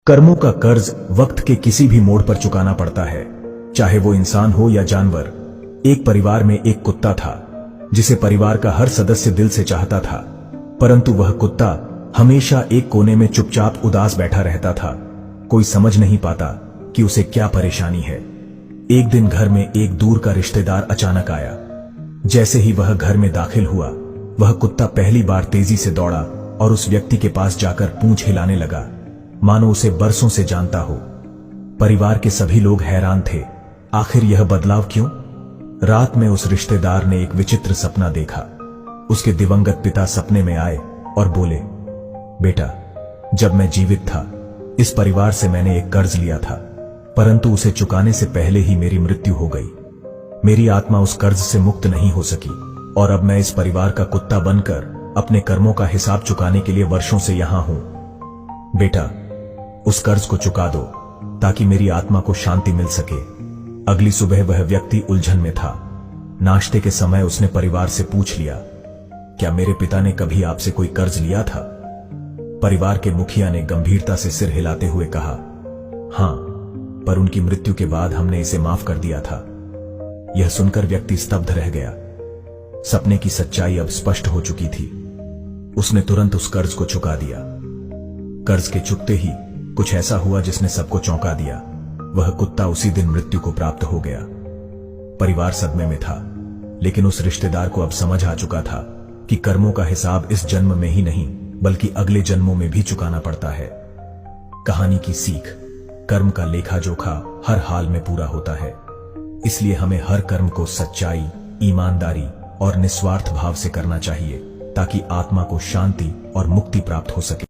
कर्मों का कर्ज वक्त के किसी भी मोड़ पर चुकाना पड़ता है, चाहे वो इंसान हो या जानवर। एक परिवार में एक कुत्ता था जिसे परिवार का हर सदस्य दिल से चाहता था, परंतु वह कुत्ता हमेशा एक कोने में चुपचाप उदास बैठा रहता था। कोई समझ नहीं पाता कि उसे क्या परेशानी है। एक दिन घर में एक दूर का रिश्तेदार अचानक आया। जैसे ही वह घर में दाखिल हुआ, वह कुत्ता पहली बार तेजी से दौड़ा और उस व्यक्ति के पास जाकर पूंछ हिलाने लगा, मानो उसे बरसों से जानता हो। परिवार के सभी लोग हैरान थे, आखिर यह बदलाव क्यों? रात में उस रिश्तेदार ने एक विचित्र सपना देखा। उसके दिवंगत पिता सपने में आए और बोले, बेटा, जब मैं जीवित था इस परिवार से मैंने एक कर्ज लिया था, परंतु उसे चुकाने से पहले ही मेरी मृत्यु हो गई। मेरी आत्मा उस कर्ज से मुक्त नहीं हो सकी और अब मैं इस परिवार का कुत्ता बनकर अपने कर्मों का हिसाब चुकाने के लिए वर्षों से यहां हूं। बेटा, उस कर्ज को चुका दो ताकि मेरी आत्मा को शांति मिल सके। अगली सुबह वह व्यक्ति उलझन में था। नाश्ते के समय उसने परिवार से पूछ लिया, क्या मेरे पिता ने कभी आपसे कोई कर्ज लिया था? परिवार के मुखिया ने गंभीरता से सिर हिलाते हुए कहा, हां, पर उनकी मृत्यु के बाद हमने इसे माफ कर दिया था। यह सुनकर व्यक्ति स्तब्ध रह गया। सपने की सच्चाई अब स्पष्ट हो चुकी थी। उसने तुरंत उस कर्ज को चुका दिया। कर्ज के चुकते ही कुछ ऐसा हुआ जिसने सबको चौंका दिया। वह कुत्ता उसी दिन मृत्यु को प्राप्त हो गया। परिवार सदमे में था, लेकिन उस रिश्तेदार को अब समझ आ चुका था कि कर्मों का हिसाब इस जन्म में ही नहीं बल्कि अगले जन्मों में भी चुकाना पड़ता है। कहानी की सीख, कर्म का लेखा जोखा हर हाल में पूरा होता है, इसलिए हमें हर कर्म को सच्चाई, ईमानदारी और निस्वार्थ भाव से करना चाहिए ताकि आत्मा को शांति और मुक्ति प्राप्त हो सके।